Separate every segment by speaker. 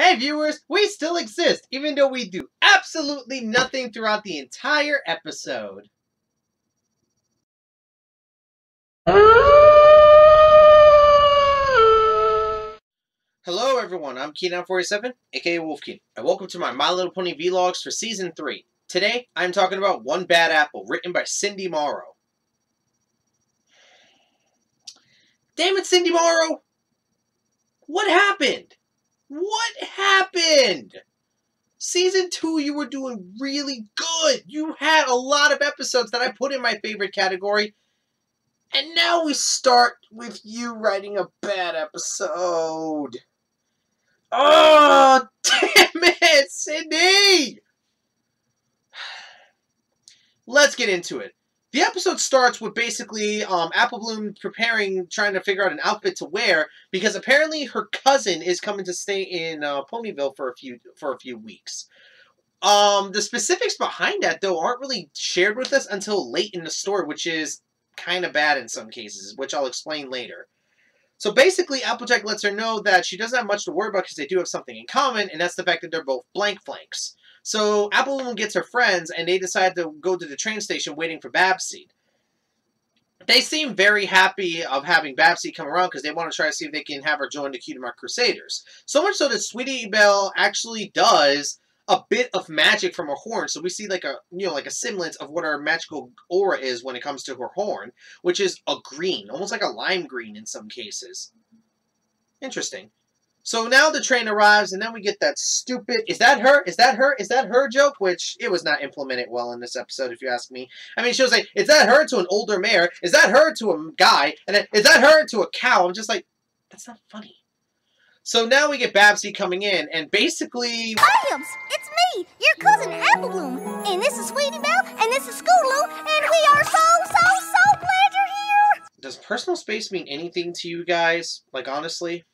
Speaker 1: Hey viewers, we still exist, even though we do absolutely nothing throughout the entire episode. Hello everyone, I'm Keenan47, aka Wolfkeen, and welcome to my My Little Pony Vlogs for Season 3. Today, I'm talking about One Bad Apple, written by Cindy Morrow. Damn it, Cindy Morrow! What happened? What happened? Season 2, you were doing really good. You had a lot of episodes that I put in my favorite category. And now we start with you writing a bad episode. Oh, damn it, Cindy! Let's get into it. The episode starts with basically Apple Bloom trying to figure out an outfit to wear because apparently her cousin is coming to stay in Ponyville for a few weeks. The specifics behind that though aren't really shared with us until late in the story, which is kind of bad in some cases, which I'll explain later. So basically, Applejack lets her know that she doesn't have much to worry about because they do have something in common, and that's the fact that they're both blank flanks. So Apple Bloom gets her friends, and they decide to go to the train station waiting for Babseed. They seem very happy of having Babseed come around because they want to try to see if they can have her join the Cutie Mark Crusaders. So much so that Sweetie Belle actually does a bit of magic from her horn, so we see like a semblance of what her magical aura is when it comes to her horn, which is a green, almost like a lime green in some cases. Interesting. So now the train arrives, and then we get that stupid, is that her? Is that her? Is that her joke? Which, it was not implemented well in this episode, if you ask me. I mean, she was like, is that her to an older mare? Is that her to a guy? And then, is that her to a cow? I'm just like, that's not funny. So now we get Babsy coming in, and basically...
Speaker 2: Williams, it's me, your cousin Apple Bloom. And this is Sweetie Belle, and this is Scootaloo, and we are so glad you're here!
Speaker 1: Does personal space mean anything to you guys? Like, honestly?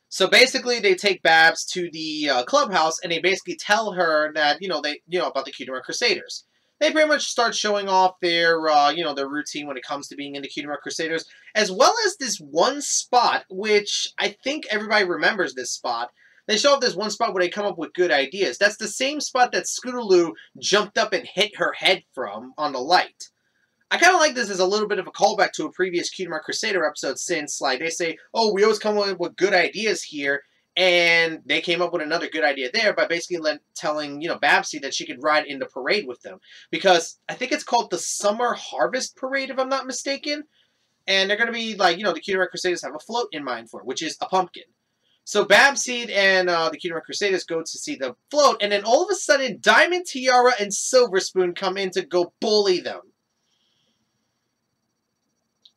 Speaker 1: So basically, they take Babs to the clubhouse, and they basically tell her that, about the Cutie Mark Crusaders. They pretty much start showing off their, their routine when it comes to being in the Cutie Mark Crusaders, as well as this one spot, which I think everybody remembers this spot. They show off this one spot where they come up with good ideas. That's the same spot that Scootaloo jumped up and hit her head from on the light. I kind of like this as a little bit of a callback to a previous Cutie Mark Crusader episode since, like, they say, oh, we always come up with good ideas here. And they came up with another good idea there by basically telling, Babsy that she could ride in the parade with them. Because I think it's called the Summer Harvest Parade, if I'm not mistaken. And they're going to be, like, the Cutie Mark Crusaders have a float in mind for it, which is a pumpkin. So Babseed and the Cutie Mark Crusaders go to see the float, and then all of a sudden, Diamond Tiara and Silver Spoon come in to go bully them.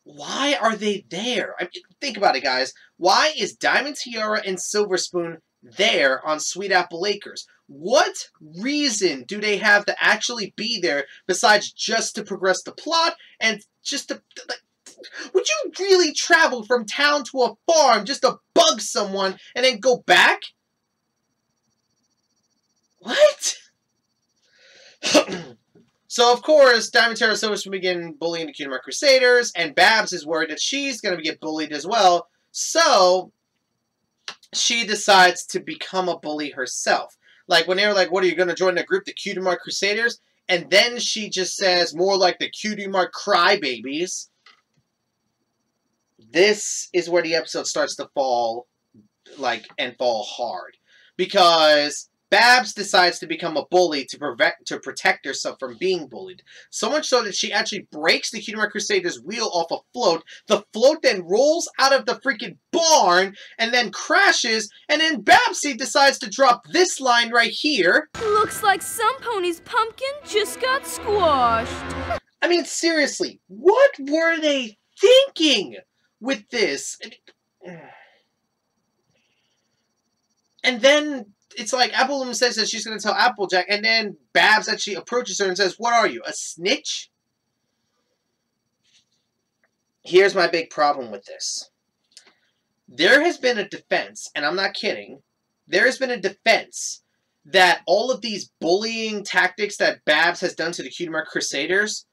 Speaker 1: Why are they there? I mean, think about it, guys. Why is Diamond Tiara and Silver Spoon there on Sweet Apple Acres? What reason do they have to actually be there besides just to progress the plot and just to... Like, would you really travel from town to a farm just to bug someone and then go back? What? So, of course, Diamond Tiara and Silver Spoon begin bullying the Cutie Mark Crusaders, and Babs is worried that she's going to get bullied as well, so she decides to become a bully herself. Like, when they're like, what, are you going to join the group, the Cutie Mark Crusaders? And then she just says, more like the Cutie Mark Crybabies. This is where the episode starts to fall, and fall hard. Because Babs decides to become a bully to protect herself from being bullied. So much so that she actually breaks the Cutie Mark Crusaders' wheel off a float. The float then rolls out of the freaking barn and then crashes. And then Babsy decides to drop this line right here.
Speaker 3: Looks like some pony's pumpkin just got squashed.
Speaker 1: I mean, seriously, what were they thinking with this? And then it's like Apple Bloom says that she's going to tell Applejack, and then Babs actually approaches her and says, what are you, a snitch? Here's my big problem with this. There has been a defense, and I'm not kidding, there has been a defense that all of these bullying tactics that Babs has done to the Cutie Mark Crusaders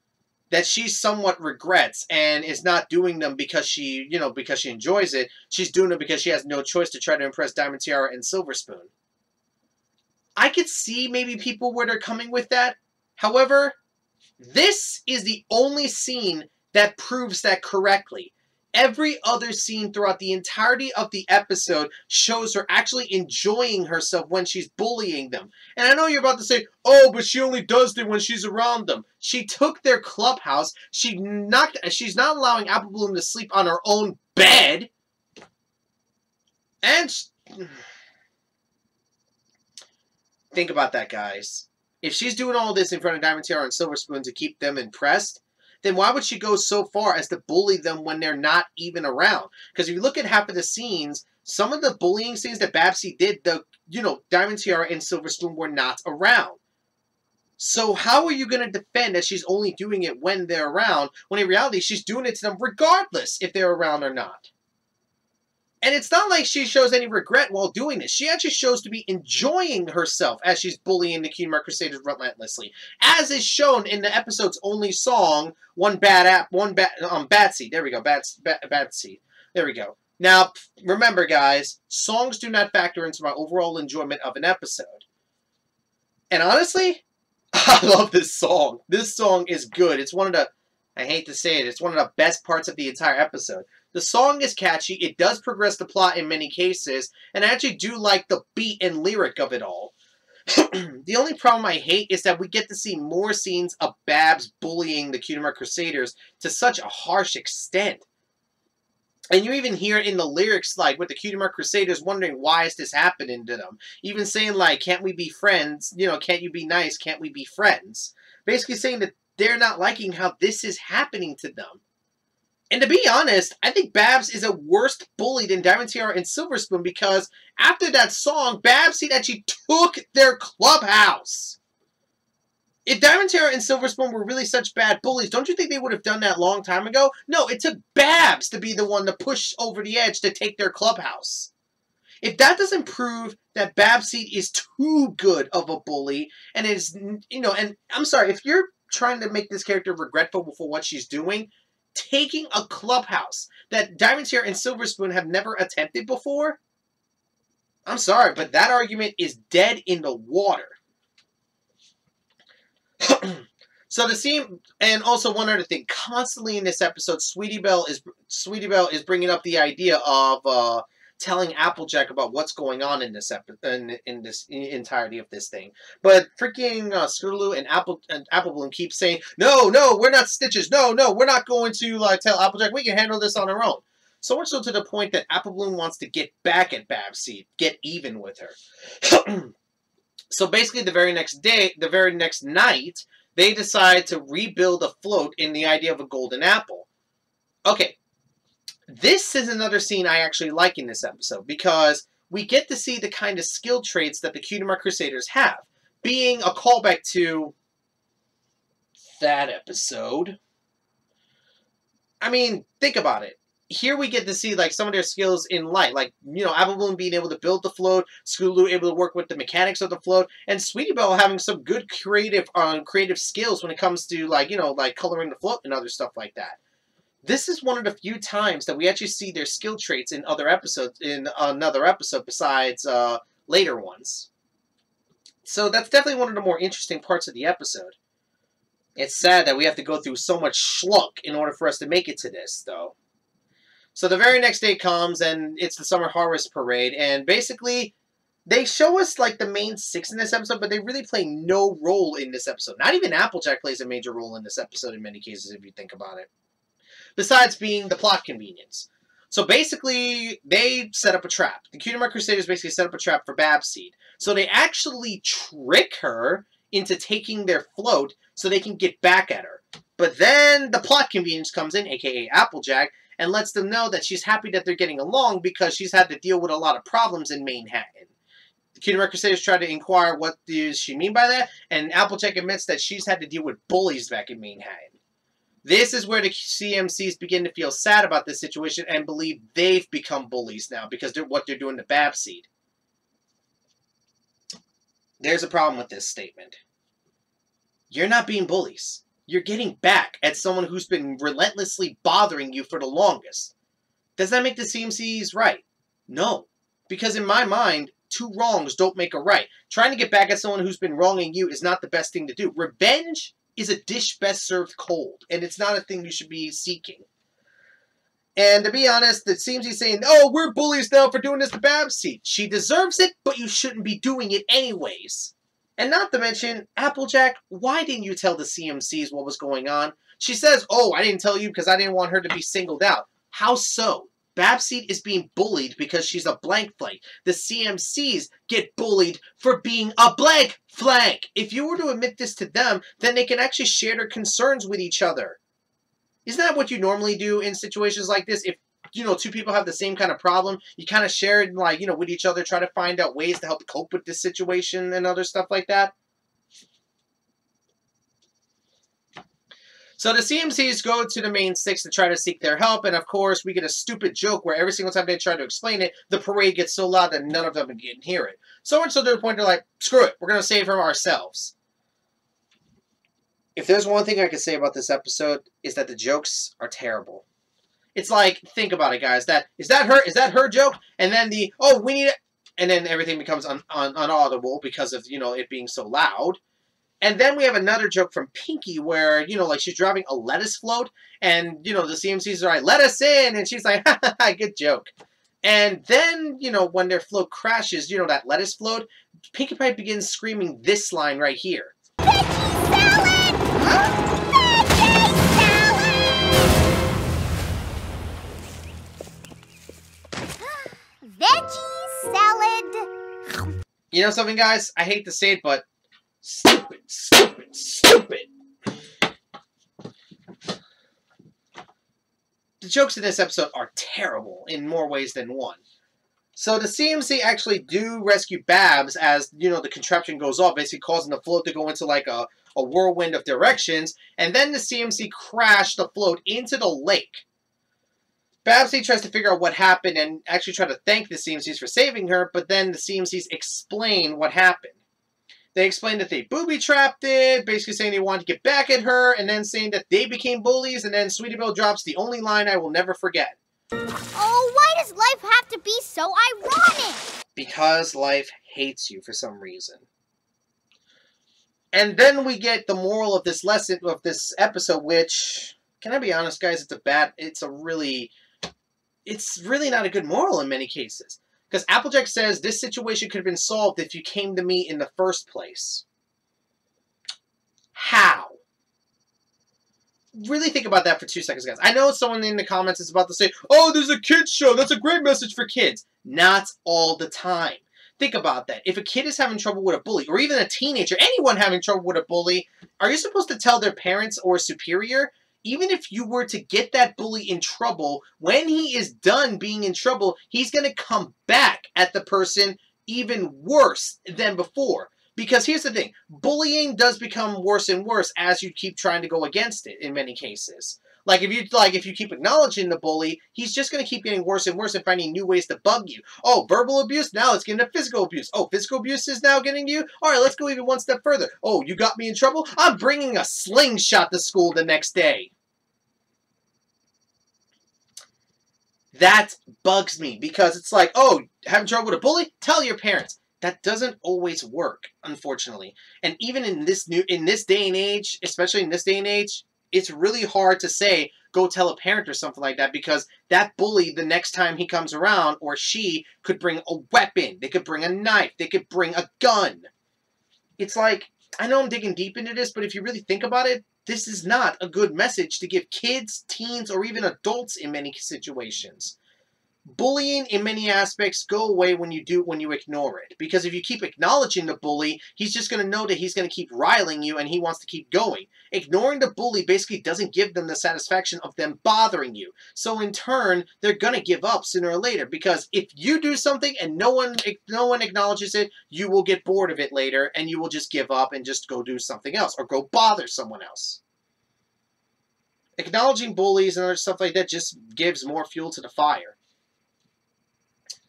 Speaker 1: that she somewhat regrets and is not doing them because she, because she enjoys it. She's doing it because she has no choice to try to impress Diamond Tiara and Silver Spoon. I could see maybe people where they're coming with that. However, this is the only scene that proves that correctly. Every other scene throughout the entirety of the episode shows her actually enjoying herself when she's bullying them. And I know you're about to say, oh, but she only does it when she's around them. She took their clubhouse. She's not allowing Apple Bloom to sleep on her own bed. And think about that, guys. If she's doing all this in front of Diamond Tiara and Silver Spoon to keep them impressed, then why would she go so far as to bully them when they're not even around? Because if you look at half of the scenes, some of the bullying scenes that Babsy did, Diamond Tiara and Silver Spoon were not around. So how are you going to defend that she's only doing it when they're around, when in reality she's doing it to them regardless if they're around or not? And it's not like she shows any regret while doing this. She actually shows to be enjoying herself as she's bullying the Cutie Mark Crusaders relentlessly, as is shown in the episode's only song, Bad Seed. There we go, Bad Seed. There we go. Now, remember, guys, songs do not factor into my overall enjoyment of an episode. And honestly, I love this song. This song is good. It's one of the, I hate to say it, it's one of the best parts of the entire episode. The song is catchy, it does progress the plot in many cases, and I actually do like the beat and lyric of it all. The only problem I hate is that we get to see more scenes of Babs bullying the Cutie Mark Crusaders to such a harsh extent. And you even hear it in the lyrics, like, with the Cutie Mark Crusaders wondering why is this happening to them. Even saying, like, can't we be friends? Can't you be nice? Can't we be friends? Basically saying that they're not liking how this is happening to them. And to be honest, I think Babs is a worse bully than Diamond Tiara and Silver Spoon because after that song, Babs said that she took their clubhouse. If Diamond Tiara and Silver Spoon were really such bad bullies, don't you think they would have done that a long time ago? No, it took Babs to be the one to push over the edge to take their clubhouse. If that doesn't prove that Babsy is too good of a bully and is, and I'm sorry, if you're trying to make this character regretful for what she's doing, taking a clubhouse that Diamond Tiara and Silver Spoon have never attempted before, I'm sorry, but that argument is dead in the water. So the scene, and also one other thing, constantly in this episode, Sweetie Belle is bringing up the idea of telling Applejack about what's going on in this in this entirety of this thing. But freaking Scootaloo and Apple Bloom keep saying, no, we're not Stitches. No, we're not going to tell Applejack. We can handle this on our own. So much so to the point that Apple Bloom wants to get back at Babsy, get even with her. So basically, the very next night, they decide to rebuild a float in the idea of a golden apple. Okay. This is another scene I actually like in this episode because we get to see the kind of skill traits that the Cutie Mark Crusaders have, being a callback to that episode. I mean, think about it. Here we get to see some of their skills in light, Apple Bloom being able to build the float, Scootaloo able to work with the mechanics of the float, and Sweetie Belle having some good creative skills when it comes to coloring the float and other stuff like that. This is one of the few times that we actually see their skill traits in another episode besides later ones. So that's definitely one of the more interesting parts of the episode. It's sad that we have to go through so much schluck in order for us to make it to this, though. So the very next day comes, and it's the Summer Harvest Parade, and basically, they show us, the main six in this episode, but they really play no role in this episode. Not even Applejack plays a major role in this episode in many cases, if you think about it. Besides being the plot convenience. So basically, they set up a trap. The Cutie Mark Crusaders basically set up a trap for Babseed. So they actually trick her into taking their float so they can get back at her. But then the plot convenience comes in, aka Applejack, and lets them know that she's happy that they're getting along because she's had to deal with a lot of problems in Manhattan. The Cutie Mark Crusaders try to inquire what does she mean by that, and Applejack admits that she's had to deal with bullies back in Manhattan. This is where the CMCs begin to feel sad about this situation and believe they've become bullies now because of what they're doing to Babseed. There's a problem with this statement. You're not being bullies. you're getting back at someone who's been relentlessly bothering you for the longest. Does that make the CMCs right? No. Because in my mind, 2 wrongs don't make a right. Trying to get back at someone who's been wronging you is not the best thing to do. Revenge is a dish best served cold, and it's not a thing you should be seeking. And to be honest, it seems he's saying, oh, we're bullies now for doing this to Babsy. She deserves it, but you shouldn't be doing it anyways. And not to mention, Applejack, why didn't you tell the CMCs what was going on? She says, oh, I didn't tell you because I didn't want her to be singled out. How so? Babsy is being bullied because she's a blank flank. The CMCs get bullied for being a blank flank. If you were to admit this to them, then they can actually share their concerns with each other. Isn't that what you normally do in situations like this? If, 2 people have the same kind of problem, you kind of share it, with each other, try to find out ways to help cope with this situation and other stuff like that. So the CMCs go to the main 6 to try to seek their help, and of course, we get a stupid joke where every single time they try to explain it, the parade gets so loud that none of them can hear it. So much so to the point they're like, screw it, we're going to save her ourselves. If there's one thing I can say about this episode, is that the jokes are terrible. It's like, think about it, guys. Is that her joke? And then we need it, and then everything becomes unaudible because of, it being so loud. And then we have another joke from Pinky where, she's driving a lettuce float, and, the CMCs are like, let us in, and she's like, ha ha ha, good joke. And then, when their float crashes, that lettuce float, Pinkie Pie begins screaming this line right here.
Speaker 2: Veggie salad! Veggie salad! Veggie salad!
Speaker 1: You know something, guys? I hate to say it, but stupid, stupid, stupid. The jokes in this episode are terrible in more ways than one. So the CMC actually do rescue Babs as, the contraption goes off, basically causing the float to go into like a whirlwind of directions, and then the CMC crash the float into the lake. Babsy tries to figure out what happened and actually try to thank the CMCs for saving her, but then the CMCs explain what happened. They explained that they booby-trapped it, basically saying they wanted to get back at her, and then saying that they became bullies, and then Sweetie Belle drops the only line I will never forget.
Speaker 2: Oh, why does life have to be so ironic?
Speaker 1: Because life hates you for some reason. And then we get the moral of this lesson, of this episode, which, can I be honest, guys, it's really not a good moral in many cases. Because Applejack says this situation could have been solved if you came to me in the first place. How? Really think about that for 2 seconds, guys. I know someone in the comments is about to say, oh, there's a kid's show. That's a great message for kids. Not all the time. Think about that. If a kid is having trouble with a bully, or even a teenager, anyone having trouble with a bully, are you supposed to tell their parents or superior? Even if you were to get that bully in trouble, when he is done being in trouble, he's going to come back at the person even worse than before. Because here's the thing, bullying does become worse and worse as you keep trying to go against it in many cases. If you keep acknowledging the bully, he's just going to keep getting worse and worse and finding new ways to bug you. Oh, verbal abuse? Now let's get into physical abuse. Oh, physical abuse is now getting you? All right, let's go even one step further. Oh, you got me in trouble? I'm bringing a slingshot to school the next day. That bugs me because it's like, oh, having trouble with a bully? Tell your parents. That doesn't always work, unfortunately. And even in this day and age, especially in this day and age, it's really hard to say, go tell a parent or something like that, because that bully, the next time he comes around, or she, could bring a weapon. They could bring a knife. They could bring a gun. It's like, I know I'm digging deep into this, but if you really think about it, this is not a good message to give kids, teens, or even adults in many situations. Bullying, in many aspects, go away when you ignore it. Because if you keep acknowledging the bully, he's just going to know that he's going to keep riling you and he wants to keep going. Ignoring the bully basically doesn't give them the satisfaction of them bothering you. So in turn, they're going to give up sooner or later. Because if you do something and no one acknowledges it, you will get bored of it later and you will just give up and just go do something else or go bother someone else. Acknowledging bullies and other stuff like that just gives more fuel to the fire.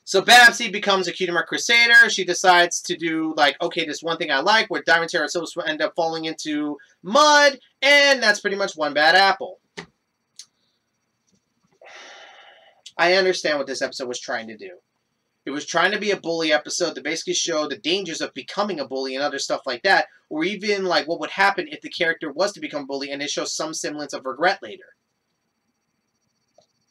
Speaker 1: So Babsy becomes a Cutie Mark Crusader. She decides to do, like, okay, this one thing I like, where Diamond Terror Silver will end up falling into mud, and that's pretty much one bad apple. I understand what this episode was trying to do. It was trying to be a bully episode to basically show the dangers of becoming a bully and other stuff like that, or even, like, what would happen if the character was to become a bully, and it shows some semblance of regret later.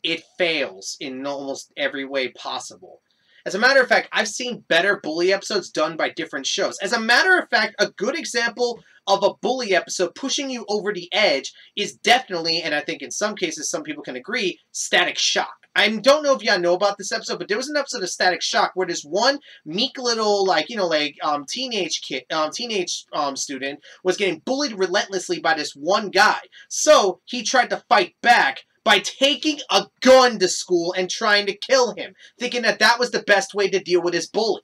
Speaker 1: It fails in almost every way possible. As a matter of fact, I've seen better bully episodes done by different shows. As a matter of fact, a good example of a bully episode pushing you over the edge is definitely, and I think in some cases some people can agree, Static Shock. I don't know if y'all know about this episode, but there was an episode of Static Shock where this one meek little, teenage student was getting bullied relentlessly by this one guy. So he tried to fight back by taking a gun to school and trying to kill him, thinking that that was the best way to deal with his bully.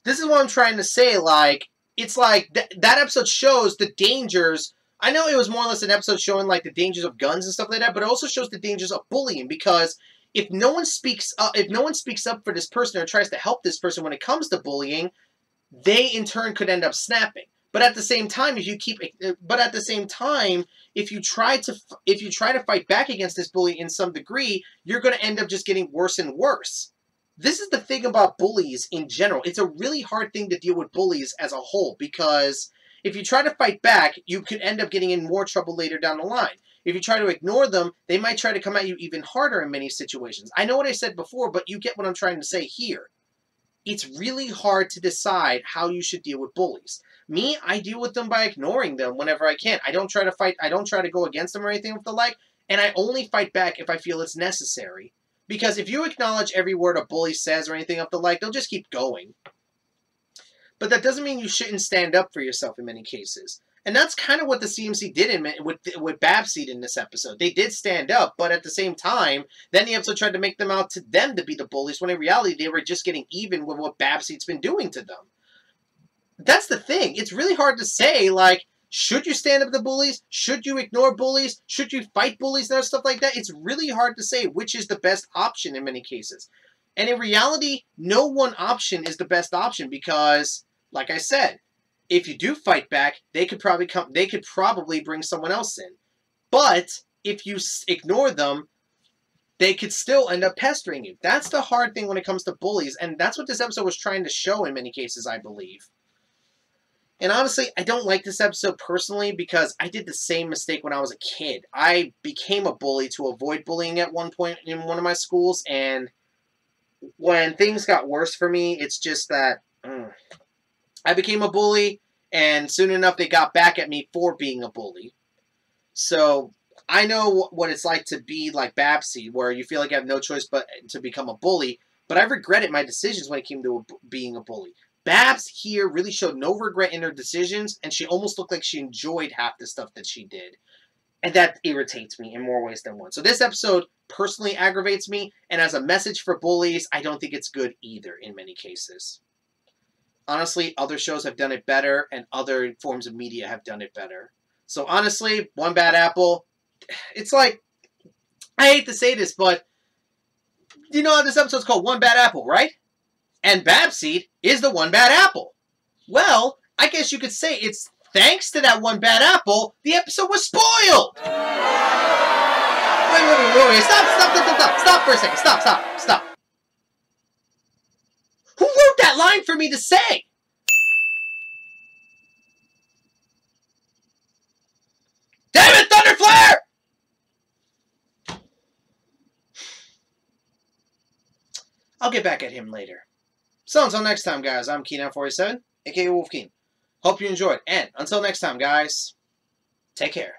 Speaker 1: This is what I'm trying to say, like, it's like, that episode shows the dangers. I know it was more or less an episode showing, like, the dangers of guns and stuff like that, but it also shows the dangers of bullying, because if no one speaks up for this person or tries to help this person when it comes to bullying, they, in turn, could end up snapping. But at the same time, if you try to fight back against this bully in some degree, you're going to end up just getting worse and worse. This is the thing about bullies in general. It's a really hard thing to deal with bullies as a whole, because if you try to fight back, you could end up getting in more trouble later down the line. If you try to ignore them, they might try to come at you even harder in many situations. I know what I said before, but you get what I'm trying to say here. It's really hard to decide how you should deal with bullies. Me, I deal with them by ignoring them whenever I can. I don't try to fight. I don't try to go against them or anything of the like, and I only fight back if I feel it's necessary. Because if you acknowledge every word a bully says or anything of the like, they'll just keep going. But that doesn't mean you shouldn't stand up for yourself in many cases. And that's kind of what the CMC did with Babseed in this episode. They did stand up, but at the same time, then the episode tried to make them out to them to be the bullies, when in reality they were just getting even with what Babseed's been doing to them. That's the thing. It's really hard to say, like, should you stand up to bullies? Should you ignore bullies? Should you fight bullies and stuff like that? It's really hard to say which is the best option in many cases. And in reality, no one option is the best option because, like I said, if you do fight back, they could probably bring someone else in. But if you ignore them, they could still end up pestering you. That's the hard thing when it comes to bullies, and that's what this episode was trying to show in many cases, I believe. And honestly, I don't like this episode personally because I did the same mistake when I was a kid. I became a bully to avoid bullying at one point in one of my schools, and when things got worse for me, it's just that I became a bully, and soon enough they got back at me for being a bully. So I know what it's like to be like Babsy, where you feel like you have no choice but to become a bully, but I've regretted my decisions when it came to being a bully. Babs here really showed no regret in her decisions, and she almost looked like she enjoyed half the stuff that she did. And that irritates me in more ways than one. So this episode personally aggravates me, and as a message for bullies, I don't think it's good either in many cases. Honestly, other shows have done it better, and other forms of media have done it better. So honestly, one bad apple, it's like, I hate to say this, but you know how this episode's called One Bad Apple, right? And Babseed is the one bad apple. Well, I guess you could say it's thanks to that one bad apple, the episode was spoiled! Wait, stop for a second, stop. Who wrote that line for me to say? Damn it, Thunderflare! I'll get back at him later. So until next time, guys, I'm Keenan47, aka Wolfkeen. Hope you enjoyed, and until next time, guys, take care.